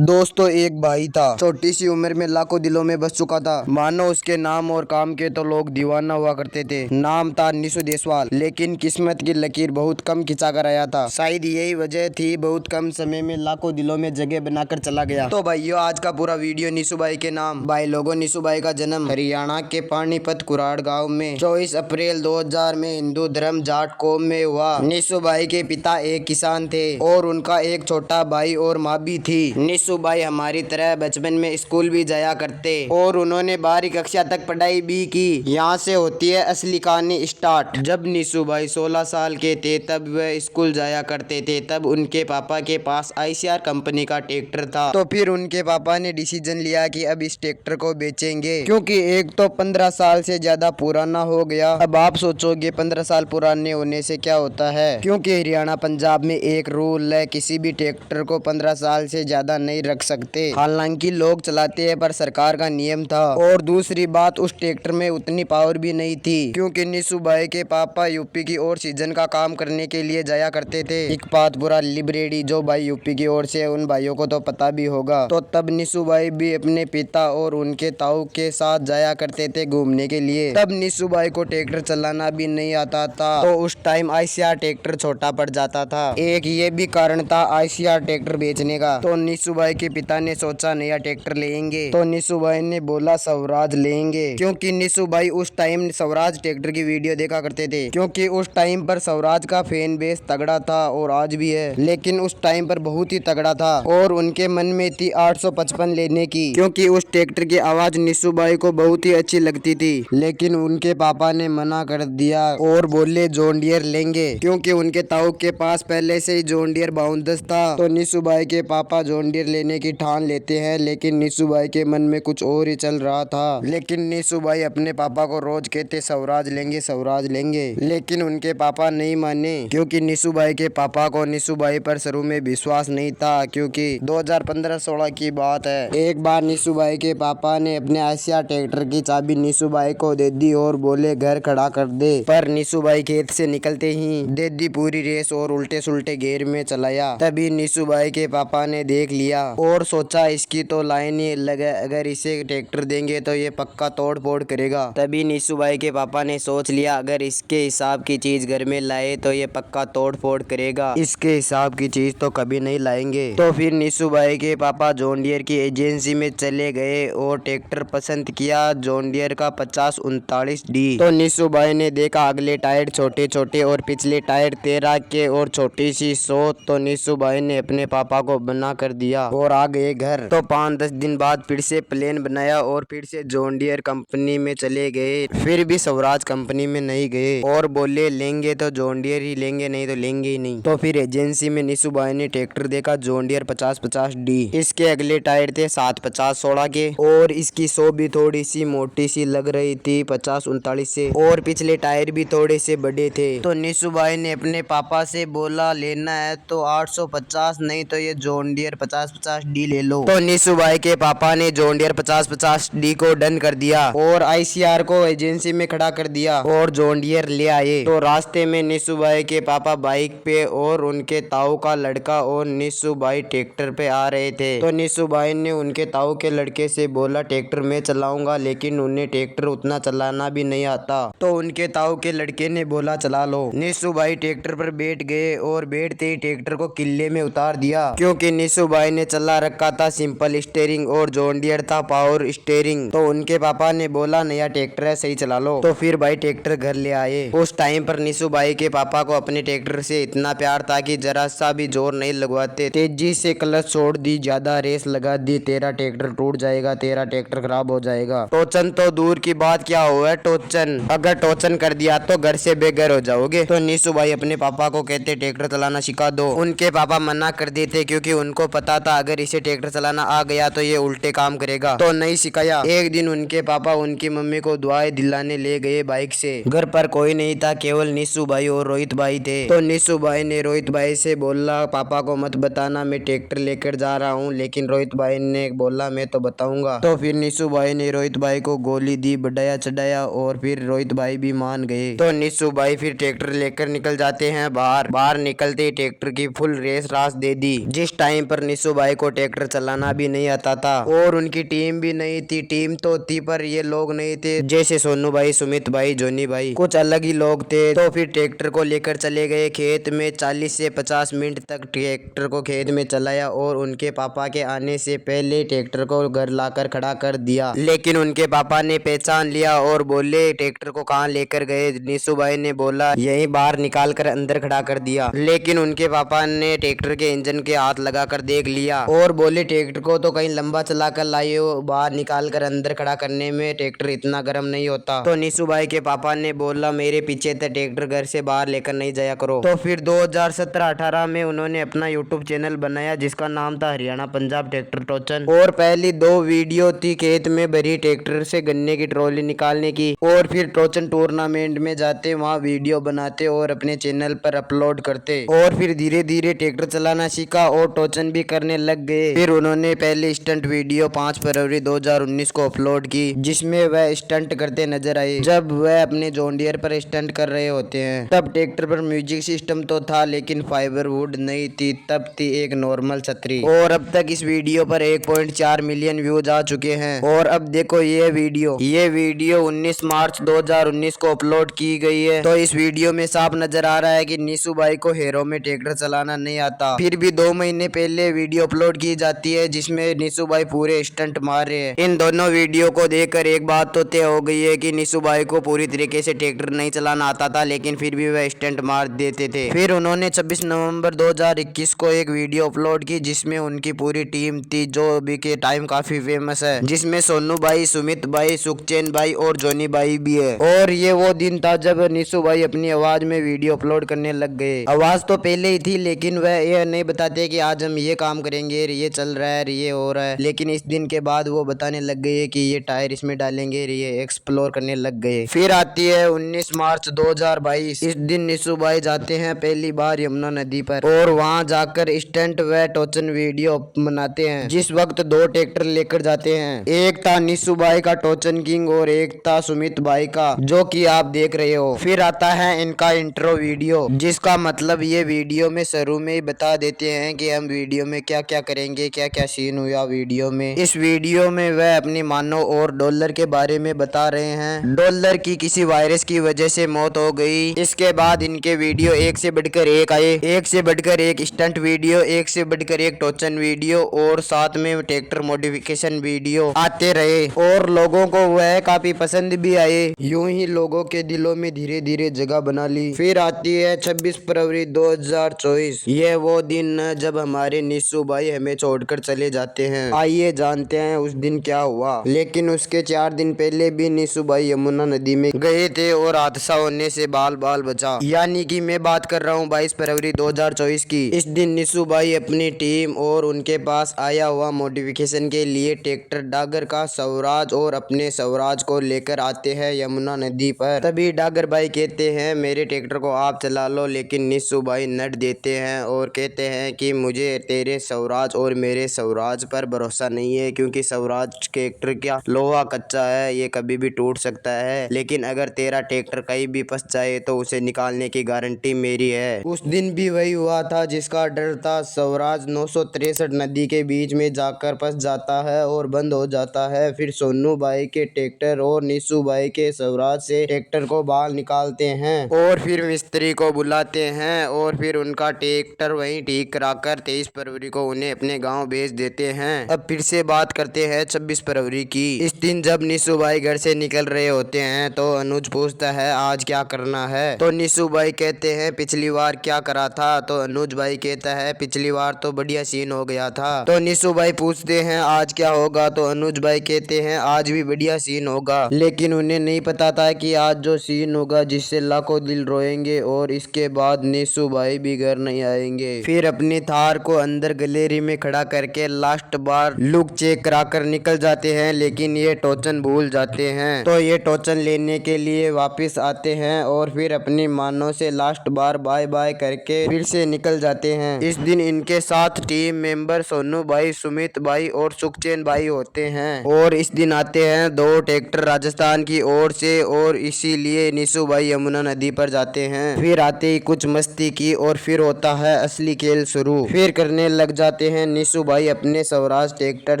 दोस्तों एक भाई था, छोटी सी उम्र में लाखों दिलों में बस चुका था। मानो उसके नाम और काम के तो लोग दीवाना हुआ करते थे। नाम था निशु देसवाल, लेकिन किस्मत की लकीर बहुत कम खिंचा कर आया था। शायद यही वजह थी, बहुत कम समय में लाखों दिलों में जगह बनाकर चला गया। तो भाइयों, आज का पूरा वीडियो निशु भाई के नाम। भाई लोगों, निशु भाई का जन्म हरियाणा के पानीपत कुराड़ गाँव में 24 अप्रैल 2000 में हिंदू धर्म जाट कौम में हुआ। निशु भाई के पिता एक किसान थे और उनका एक छोटा भाई और माँ भी थी। निशु भाई हमारी तरह बचपन में स्कूल भी जाया करते और उन्होंने 12वीं कक्षा तक पढ़ाई भी की। यहाँ से होती है असली कहानी स्टार्ट। जब निशु भाई 16 साल के थे तब वह स्कूल जाया करते थे। तब उनके पापा के पास ICR कंपनी का ट्रैक्टर था। तो फिर उनके पापा ने डिसीजन लिया कि अब इस ट्रैक्टर को बेचेंगे, क्योंकि एक तो 15 साल से ज्यादा पुराना हो गया। अब आप सोचोगे 15 साल पुराने होने से क्या होता है, क्योंकि हरियाणा पंजाब में एक रूल है, किसी भी ट्रैक्टर को 15 साल से ज्यादा नहीं रख सकते। हालांकि लोग चलाते हैं पर सरकार का नियम था। और दूसरी बात, उस ट्रैक्टर में उतनी पावर भी नहीं थी, क्योंकि निशु भाई के पापा यूपी की ओर सीजन का काम करने के लिए जाया करते थे। इकबातपुरा लिबरेडी, जो भाई यूपी की ओर से, उन भाइयों को तो पता भी होगा। तो तब निशु भाई भी अपने पिता और उनके ताऊ के साथ जाया करते थे घूमने के लिए। तब निशु भाई को ट्रैक्टर चलाना भी नहीं आता था, तो उस टाइम ICR ट्रैक्टर छोटा पड़ जाता था। एक ये भी कारण था ICR ट्रैक्टर बेचने का। तो निशु भाई के पिता ने सोचा नया ट्रैक्टर लेंगे, तो निशु भाई ने बोला स्वराज लेंगे, क्योंकि निशु भाई उस टाइम स्वराज ट्रैक्टर की वीडियो देखा करते थे। क्योंकि उस टाइम पर स्वराज का फैन बेस तगड़ा था और आज भी है, लेकिन उस टाइम पर बहुत ही तगड़ा था। और उनके मन में थी 855 लेने की, क्योंकि उस ट्रैक्टर की आवाज निशु भाई को बहुत ही अच्छी लगती थी। लेकिन उनके पापा ने मना कर दिया और बोले जॉन डियर लेंगे, क्योंकि उनके ताऊ के पास पहले से ही जॉन डियर 52 था। तो निशु भाई के पापा जॉन डियर लेने की ठान लेते हैं, लेकिन निशु भाई के मन में कुछ और ही चल रहा था। लेकिन निशु भाई अपने पापा को रोज कहते स्वराज लेंगे स्वराज लेंगे, लेकिन उनके पापा नहीं माने, क्योंकि निशु भाई के पापा को निशु भाई पर शुरू में विश्वास नहीं था। क्योंकि 2015-16 की बात है, एक बार निशु भाई के पापा ने अपने ICR ट्रैक्टर की चाबी निशु भाई को दे दी और बोले घर खड़ा कर दे। पर निशु भाई खेत से निकलते ही दे दी पूरी रेस और उल्टे सुल्टे गेर में चलाया। तभी निशु भाई के पापा ने देख लिया और सोचा इसकी तो लाइन ही अलग है, अगर इसे ट्रैक्टर देंगे तो ये पक्का तोड़ फोड़ करेगा। तभी निशु भाई के पापा ने सोच लिया अगर इसके हिसाब की चीज घर में लाए तो ये पक्का तोड़ फोड़ करेगा, इसके हिसाब की चीज तो कभी नहीं लाएंगे। तो फिर निशु भाई के पापा जॉन डियर की एजेंसी में चले गए और ट्रैक्टर पसंद किया, जॉन डियर का 5039D। तो निशु भाई ने देखा अगले टायर छोटे छोटे और पिछले टायर 13 के और छोटी सी 100। तो निशु भाई ने अपने पापा को बना कर दिया और आ गए घर। तो 5-10 दिन बाद फिर से प्लेन बनाया और फिर से जॉन डियर कंपनी में चले गए। फिर भी स्वराज कंपनी में नहीं गए और बोले लेंगे तो जॉन डियर ही लेंगे, नहीं तो लेंगे ही नहीं। तो फिर एजेंसी में निशु भाई ने ट्रैक्टर देखा जॉन डियर 5050D। इसके अगले टायर थे 750-16 के और इसकी 100 भी थोड़ी सी मोटी सी लग रही थी 5039 से, और पिछले टायर भी थोड़े से बड़े थे। तो निशु भाई ने अपने पापा से बोला लेना है तो 850, नहीं तो ये जॉन डियर 5050D ले लो। तो निशु भाई के पापा ने जॉन डियर 5050D को डन कर दिया और ICR को एजेंसी में खड़ा कर दिया और जॉन डियर ले आए। तो रास्ते में निशु भाई के पापा बाइक पे और उनके ताऊ का लड़का और निशु भाई ट्रैक्टर पे आ रहे थे। तो निशु भाई ने उनके ताऊ के लड़के से बोला ट्रैक्टर मैं चलाऊंगा, लेकिन उन्हें ट्रैक्टर उतना चलाना भी नहीं आता। तो उनके ताऊ के लड़के ने बोला चला लो। निशु भाई ट्रैक्टर पर बैठ गए और बैठते ही ट्रैक्टर को किले में उतार दिया, क्योंकि निशु भाई ने चला रखा था सिंपल स्टीयरिंग और जॉन डियर था पावर स्टीयरिंग। तो उनके पापा ने बोला नया ट्रैक्टर है, सही चला लो। तो फिर भाई ट्रैक्टर घर ले आए। उस टाइम पर निशु भाई के पापा को अपने ट्रैक्टर से इतना प्यार था कि जरा सा भी जोर नहीं लगवाते, तेजी से क्लच छोड़ दी, ज्यादा रेस लगा दी, तेरा ट्रैक्टर टूट जाएगा, तेरा ट्रैक्टर खराब हो जाएगा। टोचन तो दूर की बात, क्या हुआ टोचन, अगर टोचन कर दिया तो घर से बेघर हो जाओगे। तो निशु भाई अपने पापा को कहते ट्रैक्टर चलाना सिखा दो। उनके पापा मना कर देते, क्योंकि उनको पता था अगर इसे ट्रैक्टर चलाना आ गया तो ये उल्टे काम करेगा। तो नहीं सिखाया। एक दिन उनके पापा उनकी मम्मी को दुआएं दिलाने ले गए बाइक से। घर पर कोई नहीं था, केवल निशु भाई और रोहित भाई थे। तो निशु भाई ने रोहित भाई से बोला पापा को मत बताना मैं ट्रैक्टर लेकर जा रहा हूँ, लेकिन रोहित भाई ने बोला मैं तो बताऊंगा। तो फिर निशु भाई ने रोहित भाई को गोली दी, बढ़ाया चढ़ाया और फिर रोहित भाई भी मान गए। तो निशु भाई फिर ट्रैक्टर लेकर निकल जाते हैं बाहर। बाहर निकलते ही ट्रैक्टर की फुल रेस रास दे दी। जिस टाइम पर निशु भाई भाई को ट्रैक्टर चलाना भी नहीं आता था और उनकी टीम भी नहीं थी। टीम तो थी पर ये लोग नहीं थे, जैसे सोनू भाई, सुमित भाई, जोनी भाई, कुछ अलग ही लोग थे। तो फिर ट्रैक्टर को लेकर चले गए खेत में। 40 से 50 मिनट तक ट्रैक्टर को खेत में चलाया और उनके पापा के आने से पहले ट्रैक्टर को घर लाकर खड़ा कर दिया। लेकिन उनके पापा ने पहचान लिया और बोले ट्रैक्टर को कहाँ लेकर गए। निशु भाई ने बोला यही बाहर निकाल कर अंदर खड़ा कर दिया। लेकिन उनके पापा ने ट्रैक्टर के इंजन के हाथ लगाकर देख लिया और बोले ट्रैक्टर को तो कहीं लंबा चला कर लाए हो, बाहर निकाल कर अंदर खड़ा करने में ट्रैक्टर इतना गर्म नहीं होता। तो निशु भाई के पापा ने बोला मेरे पीछे तक ट्रैक्टर घर से बाहर लेकर नहीं जाया करो। तो फिर 2017-18 में उन्होंने अपना यूट्यूब चैनल बनाया जिसका नाम था हरियाणा पंजाब ट्रैक्टर टोचन। और पहली 2 वीडियो थी खेत में भरी ट्रैक्टर से गन्ने की ट्रॉली निकालने की। और फिर टोचन टूर्नामेंट में जाते, वहाँ वीडियो बनाते और अपने चैनल पर अपलोड करते। और फिर धीरे धीरे ट्रैक्टर चलाना सीखा और टोचन भी करने लग गए। फिर उन्होंने पहले स्टंट वीडियो 5 फरवरी 2019 को अपलोड की, जिसमें वह स्टंट करते नजर आए। जब वह अपने जॉन डियर पर स्टंट कर रहे होते हैं तब ट्रैक्टर पर म्यूजिक सिस्टम तो था लेकिन फाइबर वुड नहीं थी, तब थी एक नॉर्मल छतरी। और अब तक इस वीडियो पर 1.4 मिलियन व्यूज आ चुके हैं। और अब देखो ये वीडियो 19 मार्च 2019 को अपलोड की गई है। तो इस वीडियो में साफ नजर आ रहा है कि निशु भाई को हेरो में ट्रैक्टर चलाना नहीं आता। फिर भी 2 महीने पहले वीडियो अपलोड की जाती है जिसमें निशु भाई पूरे स्टंट मार रहे हैं। इन दोनों वीडियो को देखकर एक बात तो तय हो गई है कि निशु भाई को पूरी तरीके से ट्रैक्टर नहीं चलाना आता था, लेकिन फिर भी वह स्टंट मार देते थे। फिर उन्होंने 26 नवंबर 2021 को एक वीडियो अपलोड की जिसमें उनकी पूरी टीम थी जो अभी के टाइम काफी फेमस है, जिसमें सोनू भाई, सुमित भाई, सुखचैन भाई और जोनी भाई भी है। और ये वो दिन था जब निशु भाई अपनी आवाज में वीडियो अपलोड करने लग गए। आवाज तो पहले ही थी लेकिन वह यह नहीं बताते कि आज हम ये काम करेंगे, ये चल रहा है, ये हो रहा है। लेकिन इस दिन के बाद वो बताने लग गए कि ये टायर इसमें डालेंगे, ये एक्सप्लोर करने लग गए। फिर आती है 19 मार्च 2022। इस दिन निशु भाई जाते हैं पहली बार यमुना नदी पर और वहां जाकर स्टंट व टोचन वीडियो बनाते हैं। जिस वक्त 2 ट्रैक्टर लेकर जाते हैं, एक था निशु भाई का टोचन किंग और एक था सुमित भाई का, जो कि आप देख रहे हो। फिर आता है इनका इंट्रो वीडियो, जिसका मतलब ये वीडियो में शुरू में ही बता देते हैं कि हम वीडियो में क्या क्या करेंगे, क्या क्या सीन हुआ वीडियो में। इस वीडियो में वह अपनी मानो और डॉलर के बारे में बता रहे हैं। डॉलर की किसी वायरस की वजह से मौत हो गई। इसके बाद इनके वीडियो एक से बढ़कर एक आए, एक से बढ़कर एक स्टंट वीडियो, एक से बढ़कर एक टोचन वीडियो और साथ में ट्रैक्टर मॉडिफिकेशन वीडियो आते रहे और लोगों को वह काफी पसंद भी आए। यूं ही लोगों के दिलों में धीरे धीरे जगह बना ली। फिर आती है 26 फरवरी 2024। यह वो दिन है जब हमारे निशु भाई हमें छोड़कर चले जाते हैं। आइए जानते हैं उस दिन क्या हुआ। लेकिन उसके 4 दिन पहले भी निशु भाई यमुना नदी में गए थे और हादसा होने से बाल बाल बचा। यानी कि मैं बात कर रहा हूँ 22 फरवरी 2024 की। इस दिन निशु भाई अपनी टीम और उनके पास आया हुआ मॉडिफिकेशन के लिए ट्रैक्टर डागर का स्वराज और अपने स्वराज को लेकर आते हैं यमुना नदी पर। तभी डागर भाई कहते हैं मेरे ट्रैक्टर को आप चला लो, लेकिन निशु भाई नट देते हैं और कहते हैं कि मुझे तेरे स्वराज और मेरे स्वराज पर भरोसा नहीं है, क्योंकि स्वराज ट्रैक्टर क्या लोहा कच्चा है, ये कभी भी टूट सकता है। लेकिन अगर तेरा ट्रैक्टर कहीं भी फंस जाए तो उसे निकालने की गारंटी मेरी है। उस दिन भी वही हुआ था जिसका डर था। स्वराज 963 नदी के बीच में जाकर फंस जाता है और बंद हो जाता है। फिर सोनू भाई के ट्रैक्टर और निशु भाई के स्वराज से ट्रैक्टर को बाहर निकालते हैं और फिर मिस्त्री को बुलाते हैं और फिर उनका ट्रैक्टर वहीं ठीक कराकर 23 फरवरी को उन्हें अपने गाँव भेज देते हैं। अब फिर से बात करते हैं 26 फरवरी की। इस दिन जब निशु भाई घर से निकल रहे होते हैं तो अनुज पूछता है आज क्या करना है। तो निशु भाई कहते हैं पिछली बार क्या करा था। तो अनुज भाई कहता है पिछली बार तो बढ़िया सीन हो गया था। तो निशु भाई पूछते हैं आज क्या होगा। तो अनुज भाई कहते हैं आज भी बढ़िया सीन होगा। लेकिन उन्हें नहीं पता था कि आज जो सीन होगा जिससे लाखों दिल रोएंगे और इसके बाद निशु भाई भी घर नहीं आएंगे। फिर अपनी थार को अंदर गैलरी में खड़ा करके लास्ट बार लुक चेक कराकर निकल जाते हैं, लेकिन ये टोचन भूल जाते हैं। तो ये टोचन लेने के लिए वापस आते हैं और फिर अपनी मानो से लास्ट बार बाय बाय करके फिर से निकल जाते हैं। इस दिन इनके साथ टीम मेंबर सोनू भाई, सुमित भाई और सुखचैन भाई होते हैं। और इस दिन आते हैं 2 ट्रैक्टर राजस्थान की ओर से और इसीलिए निशु भाई यमुना नदी पर जाते हैं। फिर आते ही कुछ मस्ती की और फिर होता है असली खेल शुरू। फिर करने लग जाते जाते हैं निशु भाई अपने स्वराज ट्रैक्टर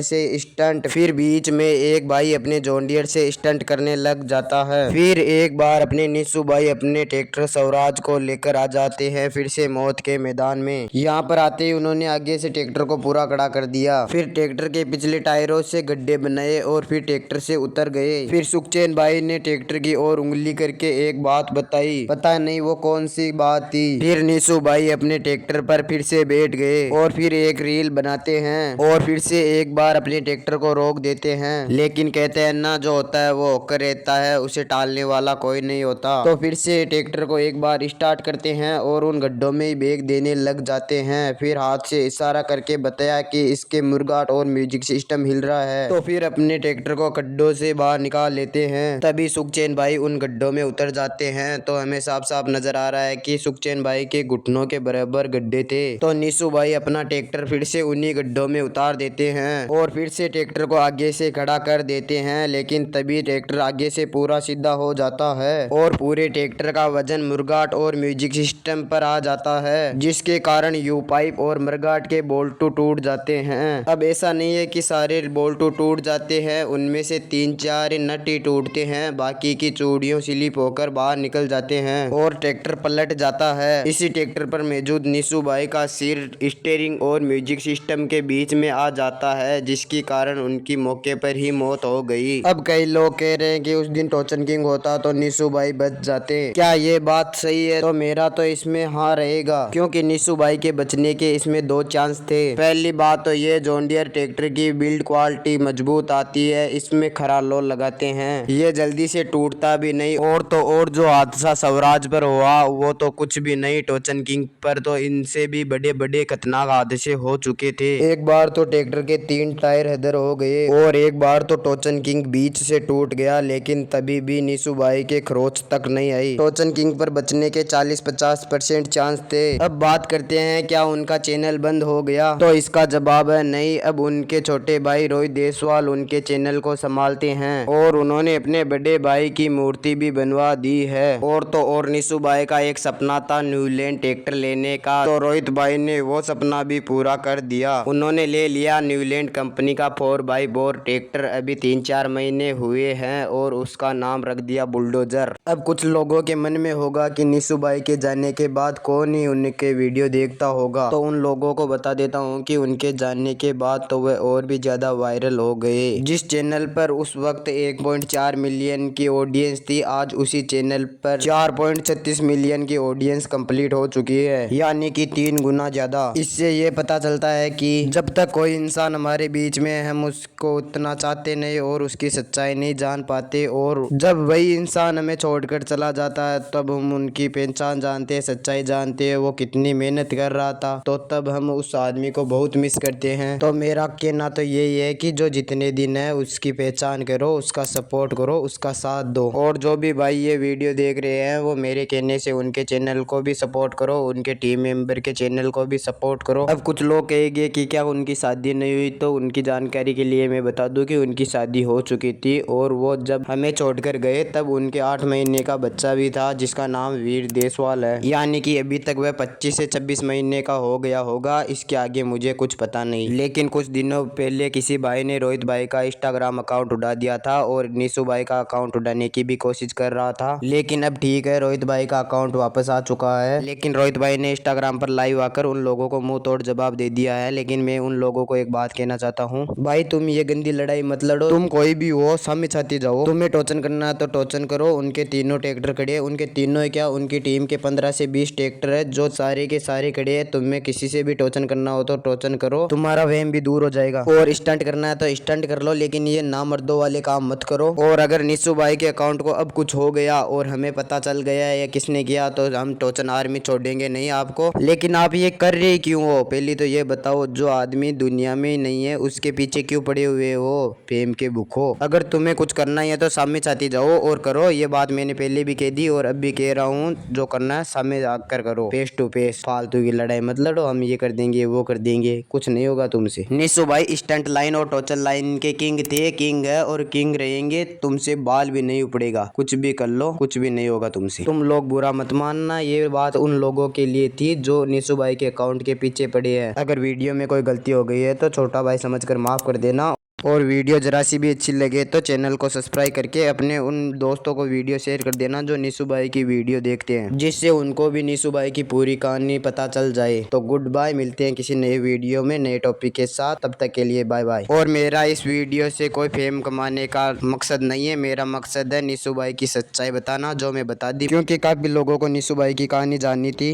से स्टंट। फिर बीच में एक भाई अपने जॉन डियर से स्टंट करने लग जाता है। फिर एक बार अपने निशु भाई अपने ट्रैक्टर स्वराज को लेकर आ जाते हैं फिर से मौत के मैदान में। यहाँ पर आते ही उन्होंने आगे से ट्रैक्टर को पूरा खड़ा कर दिया। फिर ट्रैक्टर के पिछले टायरों से गड्ढे बनाए और फिर ट्रैक्टर से उतर गए। फिर सुखचैन भाई ने ट्रैक्टर की ओर उंगली करके एक बात बताई, पता नहीं वो कौन सी बात थी। फिर निशु भाई अपने ट्रैक्टर पर फिर से बैठ गए और फिर एक रील बनाते हैं और फिर से एक बार अपने ट्रैक्टर को रोक देते हैं। लेकिन कहते हैं ना, जो होता है वो होकर रहता है, उसे टालने वाला कोई नहीं होता। तो फिर से ट्रैक्टर को एक बार स्टार्ट करते हैं और उन गड्ढों में ब्रेक देने लग जाते हैं। फिर हाथ से इशारा करके बताया कि इसके मुर्गाट और म्यूजिक सिस्टम हिल रहा है। तो फिर अपने ट्रैक्टर को गड्ढों से बाहर निकाल लेते हैं। तभी सुखचैन भाई उन गड्ढों में उतर जाते हैं। तो हमें साफ साफ नजर आ रहा है कि सुखचैन भाई के घुटनों के बराबर गड्ढे थे। तो निशु भाई अपना ट्रैक्टर फिर से उन्हीं गड्ढों में उतार देते हैं और फिर से ट्रैक्टर को आगे से खड़ा कर देते हैं। लेकिन तभी ट्रैक्टर आगे से पूरा सीधा हो जाता है और पूरे ट्रैक्टर का वजन मुर्गाट और म्यूजिक सिस्टम पर आ जाता है, जिसके कारण यू पाइप और मुर्गाट के बोल्ट टूट जाते हैं। अब ऐसा नहीं है कि सारे बोल्ट टूट जाते हैं, उनमें से 3-4 नट ही टूटते हैं, बाकी की चूड़ियों स्लिप होकर बाहर निकल जाते हैं और ट्रैक्टर पलट जाता है। इसी ट्रैक्टर पर मौजूद निशु भाई का सिर स्टीयरिंग और म्यूजिक सिस्टम के बीच में आ जाता है, जिसके कारण उनकी मौके पर ही मौत हो गई। अब कई लोग कह रहे हैं कि उस दिन टोचन किंग होता तो निशु भाई बच जाते। क्या ये बात सही है? तो मेरा तो इसमें हाँ रहेगा, क्योंकि निशु भाई के बचने के इसमें 2 चांस थे। पहली बात तो ये जॉन डियर ट्रैक्टर की बिल्ड क्वालिटी मजबूत आती है, इसमें खरा लोल लगाते हैं, ये जल्दी से टूटता भी नहीं। और तो और जो हादसा स्वराज पर हुआ वो तो कुछ भी नहीं, टोचन किंग पर तो इनसे भी बड़े बड़े खतरनाक हादसे हो चुके थे। एक बार तो ट्रैक्टर के 3 टायर हैदर हो गए और एक बार तो टोचन किंग बीच से टूट गया, लेकिन तभी भी निशु भाई के खरोच तक नहीं आई। टोचन किंग पर बचने के 40-50% चांस थे। अब बात करते हैं क्या उनका चैनल बंद हो गया? तो इसका जवाब है नहीं। अब उनके छोटे भाई रोहित देसवाल उनके चैनल को संभालते हैं और उन्होंने अपने बड़े भाई की मूर्ति भी बनवा दी है। और तो और निशु भाई का एक सपना था न्यूलैंड ट्रैक्टर लेने का, तो रोहित भाई ने वो सपना भी पूरा कर दिया। उन्होंने ले लिया न्यूलैंड कंपनी का 4x4 ट्रैक्टर। अभी 3-4 महीने हुए हैं और उसका नाम रख दिया बुलडोजर। अब कुछ लोगों के मन में होगा कि निशु भाई के जाने के बाद कौन ही उनके वीडियो देखता होगा, तो उन लोगों को बता देता हूँ कि उनके जाने के बाद तो वह और भी ज्यादा वायरल हो गए। जिस चैनल पर उस वक्त 1.4 मिलियन की ऑडियंस थी, आज उसी चैनल पर 4.36 मिलियन की ऑडियंस कंप्लीट हो चुकी है, यानी कि 3 गुना ज्यादा। इससे ये पता चलता है कि जब तक कोई इंसान हमारे बीच में, हम उसको उतना चाहते नहीं और उसकी सच्चाई नहीं जान पाते, और जब वही इंसान हमें छोड़कर चला जाता है तब हम उनकी पहचान जानते हैं, सच्चाई जानते हैं, वो कितनी मेहनत कर रहा था, तो तब हम उस आदमी को बहुत मिस करते हैं। तो मेरा कहना तो यही है कि जो जितने दिन है उसकी पहचान करो, उसका सपोर्ट करो, उसका साथ दो। और जो भी भाई ये वीडियो देख रहे हैं वो मेरे कहने से उनके चैनल को भी सपोर्ट करो, उनके टीम मेंबर के चैनल को भी सपोर्ट करो। अब कुछ लोग कहेंगे कि क्या उनकी शादी नहीं हुई, तो उनकी जानकारी के लिए मैं बता दूं कि उनकी शादी हो चुकी थी और वो जब हमें छोड़कर गए तब उनके 8 महीने का बच्चा भी था, जिसका नाम वीर देसवाल है, यानी कि अभी तक वह 25 से 26 महीने का हो गया होगा। इसके आगे मुझे कुछ पता नहीं। लेकिन कुछ दिनों पहले किसी भाई ने रोहित भाई का इंस्टाग्राम अकाउंट उड़ा दिया था और निशु भाई का अकाउंट उड़ाने की भी कोशिश कर रहा था, लेकिन अब ठीक है, रोहित भाई का अकाउंट वापस आ चुका है। लेकिन रोहित भाई ने इंस्टाग्राम पर लाइव आकर उन लोगों को मुंह तोड़ जवाब दे दिया है। लेकिन मैं उन लोगों को एक बात कहना चाहता हूँ, भाई तुम ये गंदी लड़ाई मत लड़ो, तुम कोई भी हो सामने छाती जाओ, तुम्हें टोचन करना है तो टोचन करो। उनके तीनों ट्रैक्टर खड़े हैं, उनके तीनों क्या, उनकी टीम के 15 से 20 ट्रैक्टर है जो सारे के सारे खड़े हैं। तुम्हें किसी से भी टोचन करना हो तो टोचन करो, तुम्हारा वहम भी दूर हो जाएगा। और स्टंट करना है तो स्टंट कर लो, लेकिन ये नामर्दों वाले काम मत करो। और अगर निशु भाई के अकाउंट को अब कुछ हो गया और हमें पता चल गया या किसने किया, तो हम टोचन आर्मी छोड़ेंगे नहीं आपको। लेकिन आप ये कर रहे क्यों हो? पहले तो ये बताओ, जो आदमी दुनिया में ही नहीं है उसके पीछे क्यों पड़े हुए हो फेम के भूखो? अगर तुम्हें कुछ करना है तो सामने छाती जाओ और करो। ये बात मैंने पहले भी कह दी और अब भी कह रहा हूँ, जो करना है सामने जाकर करो, फेस टू फेस। फालतू की लड़ाई मत लड़ो, हम ये कर देंगे वो कर देंगे, कुछ नहीं होगा तुमसे। निशु भाई स्टंट लाइन और टोचन लाइन के किंग थे, किंग है और किंग रहेंगे। तुमसे बाल भी नहीं उपड़ेगा, कुछ भी कर लो, कुछ भी नहीं होगा तुमसे। तुम लोग बुरा मत मानना, ये बात उन लोगों के लिए थी जो निशु भाई के अकाउंट के पीछे पड़े हैं। अगर वीडियो में कोई गलती हो गई है तो छोटा भाई समझकर माफ़ कर देना। और वीडियो जरा सी भी अच्छी लगे तो चैनल को सब्सक्राइब करके अपने उन दोस्तों को वीडियो शेयर कर देना जो निशु भाई की वीडियो देखते हैं, जिससे उनको भी निशु भाई की पूरी कहानी पता चल जाए। तो गुड बाय, मिलते हैं किसी नए वीडियो में नए टॉपिक के साथ, तब तक के लिए बाय बाय। और मेरा इस वीडियो से कोई फेम कमाने का मकसद नहीं है, मेरा मकसद है निशु भाई की सच्चाई बताना जो मैं बता दी, क्योंकि काफ़ी लोगों को निशु भाई की कहानी जाननी थी।